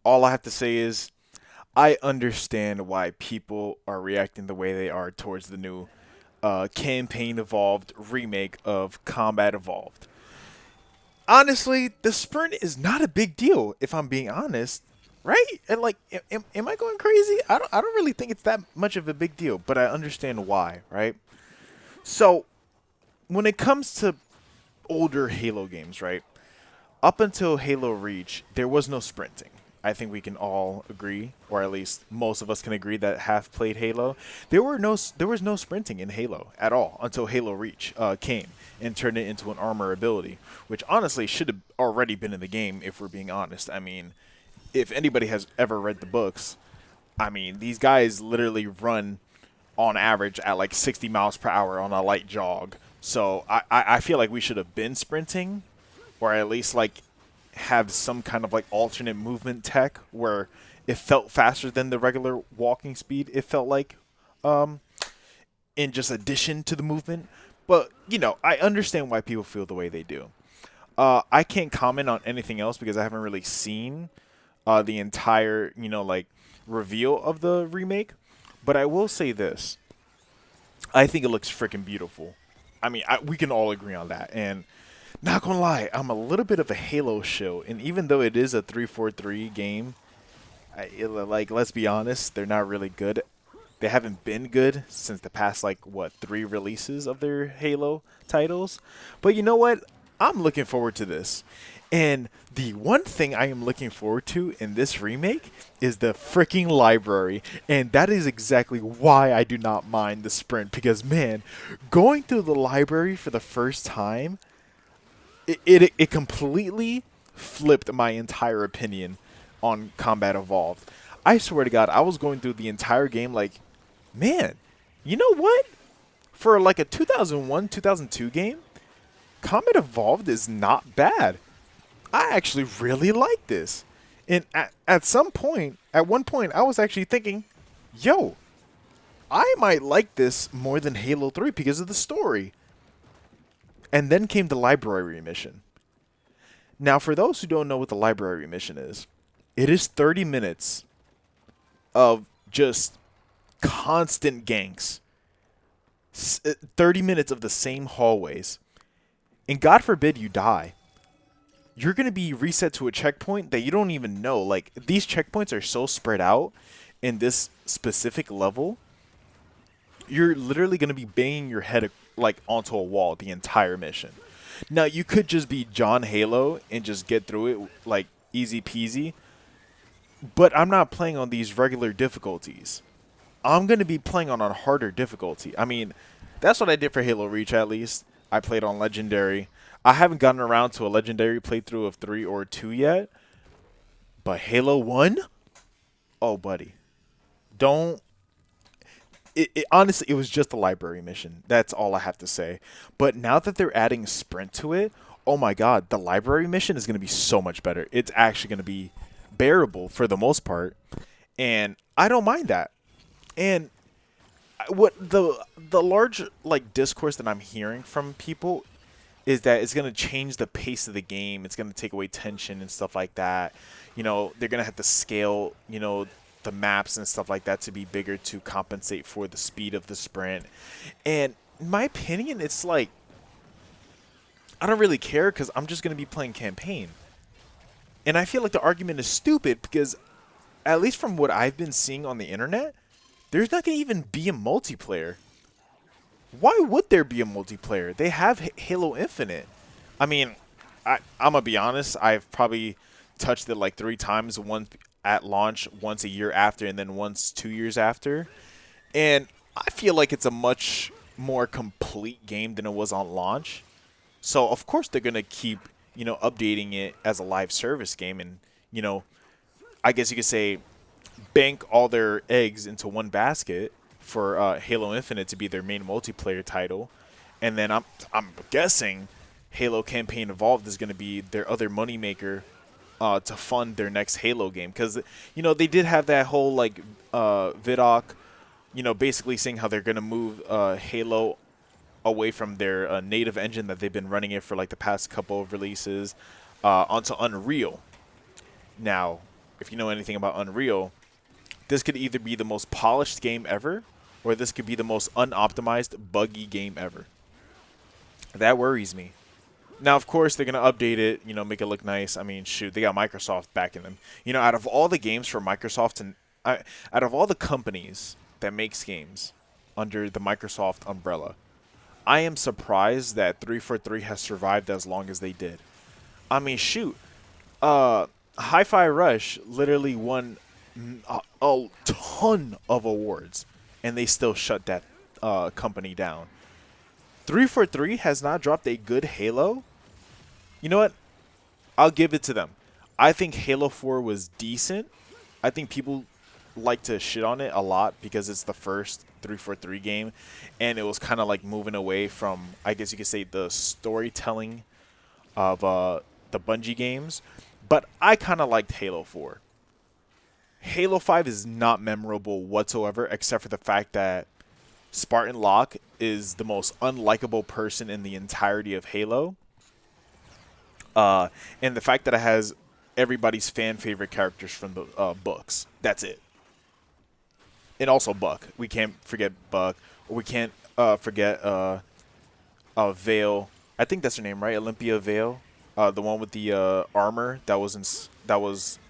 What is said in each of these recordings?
all I have to say is I understand why people are reacting the way they are towards the new campaign evolved remake of Combat Evolved. Honestly, the sprint is not a big deal if I'm being honest, right? And like, am I going crazy? I don't really think it's that much of a big deal, but I understand why, right? So when it comes to older Halo games, right? Up until Halo Reach, there was no sprinting. I think we can all agree, or at least most of us can agree that have played Halo. There was no sprinting in Halo at all until Halo Reach came and turned it into an armor ability, which honestly should have already been in the game if we're being honest. I mean, if anybody has ever read the books, I mean these guys literally run on average at like 60 miles per hour on a light jog. So I feel like we should have been sprinting, or at least like have some kind of like alternate movement tech where it felt faster than the regular walking speed. It felt like, um, in just addition to the movement. But you know, I understand why people feel the way they do. I can't comment on anything else because I haven't really seen the entire like reveal of the remake. But I will say this: I think it looks freaking beautiful. I mean, we can all agree on that. And not gonna lie, I'm a little bit of a Halo show, and even though it is a 343 game, like let's be honest, they're not really good. They haven't been good since the past like what 3 releases of their Halo titles. But you know what? I'm looking forward to this. And the one thing I am looking forward to in this remake is the freaking library. And that is exactly why I do not mind the sprint. Because, man, going through the library for the first time, it completely flipped my entire opinion on Combat Evolved. I swear to God, I was going through the entire game like, man, you know what? For like a 2001, 2002 game, Combat Evolved is not bad. I actually really like this. And at one point, I was actually thinking, yo, I might like this more than Halo 3 because of the story. And then came the library mission. Now, for those who don't know what the library mission is, it is 30 minutes of just constant ganks, 30 minutes of the same hallways. And God forbid you die. You're going to be reset to a checkpoint that you don't even know. Like, these checkpoints are so spread out in this specific level, you're literally going to be banging your head like onto a wall the entire mission. Now, you could just be John Halo and just get through it like easy peasy, but I'm not playing on these regular difficulties. I'm going to be playing on a harder difficulty. I mean, that's what I did for Halo Reach at least. I played on Legendary. I haven't gotten around to a Legendary playthrough of 3 or 2 yet, but Halo 1? Oh, buddy. Don't. Honestly, it was just a library mission. That's all I have to say. But now that they're adding sprint to it, oh my god, the library mission is going to be so much better. It's actually going to be bearable for the most part, and I don't mind that. And what the large like discourse that I'm hearing from people is that it's going to change the pace of the game. It's going to take away tension and stuff like that. You know, they're going to have to scale, the maps and stuff like that to be bigger to compensate for the speed of the sprint. And in my opinion, it's like, I don't really care because I'm just going to be playing campaign. And I feel like the argument is stupid because, at least from what I've been seeing on the internet, there's not going to even be a multiplayer. Why would there be a multiplayer? They have Halo Infinite. I mean, I'm going to be honest. I've probably touched it like 3 times. Once at launch, once a year after, and then once 2 years after. And I feel like it's a much more complete game than it was on launch. So, of course, they're going to keep, updating it as a live service game. And, I guess you could say bank all their eggs into one basket for Halo Infinite to be their main multiplayer title, and then I'm guessing Halo Campaign Evolved is going to be their other moneymaker to fund their next Halo game, because they did have that whole like Vidoc, basically saying how they're going to move Halo away from their native engine that they've been running it for like the past couple of releases onto Unreal. Now, if you know anything about Unreal, this could either be the most polished game ever, or this could be the most unoptimized, buggy game ever. That worries me. Now, of course, they're going to update it, make it look nice. I mean, shoot, they got Microsoft backing them. Out of all the games for Microsoft, and out of all the companies that makes games under the Microsoft umbrella, I am surprised that 343 has survived as long as they did. I mean, shoot, Hi-Fi Rush literally won a ton of awards, and they still shut that company down. 343 has not dropped a good Halo. You know what? I'll give it to them. I think Halo 4 was decent. I think people like to shit on it a lot because it's the first 343 game, and it was kind of like moving away from, I guess you could say, the storytelling of the Bungie games. But I kind of liked Halo 4. Halo 5 is not memorable whatsoever, except for the fact that Spartan Locke is the most unlikable person in the entirety of Halo. And the fact that it has everybody's fan favorite characters from the books. That's it. And also Buck. We can't forget Buck. We can't forget Vale. I think that's her name, right? Olympia Vale. The one with the armor that was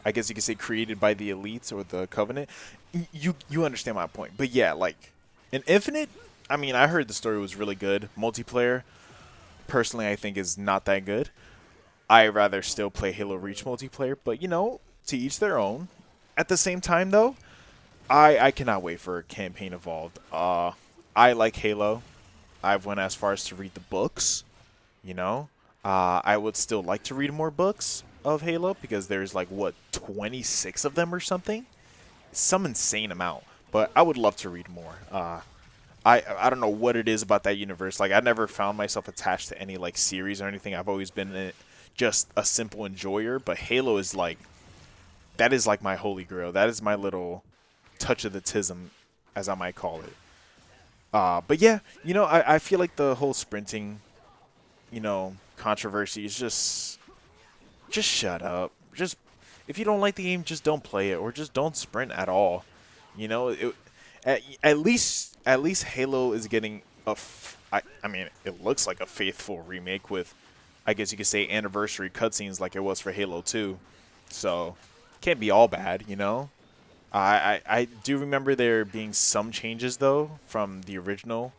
I guess you could say created by the elites or the Covenant. You understand my point. But yeah, like in Infinite, I mean, I heard the story was really good. Multiplayer, personally, I think is not that good. I rather still play Halo Reach multiplayer, but to each their own. At the same time, though, I cannot wait for Campaign Evolved. I like Halo. I've went as far as to read the books. I would still like to read more books of Halo because there's like what 26 of them or something, some insane amount. But I would love to read more. I don't know what it is about that universe. Like I never found myself attached to any like series or anything. I've always been just a simple enjoyer. But Halo is like that is like my holy grail. That is my little touch of the tism, as I might call it. But yeah, I feel like the whole sprinting, controversy is just shut up. Just if you don't like the game, just don't play it, or just don't sprint at all. At least Halo is getting I mean, it looks like a faithful remake with, I guess you could say, anniversary cutscenes like it was for Halo 2. So can't be all bad. I do remember there being some changes though from the original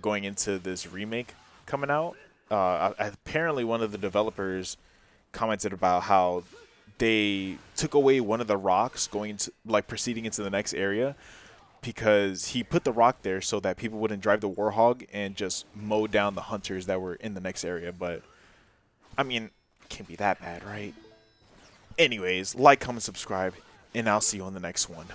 going into this remake coming out. Apparently, one of the developers commented about how they took away one of the rocks proceeding into the next area because he put the rock there so that people wouldn't drive the Warhog and just mow down the hunters that were in the next area. But I mean, it can't be that bad, right? Anyways, like, comment, subscribe, and I'll see you on the next one.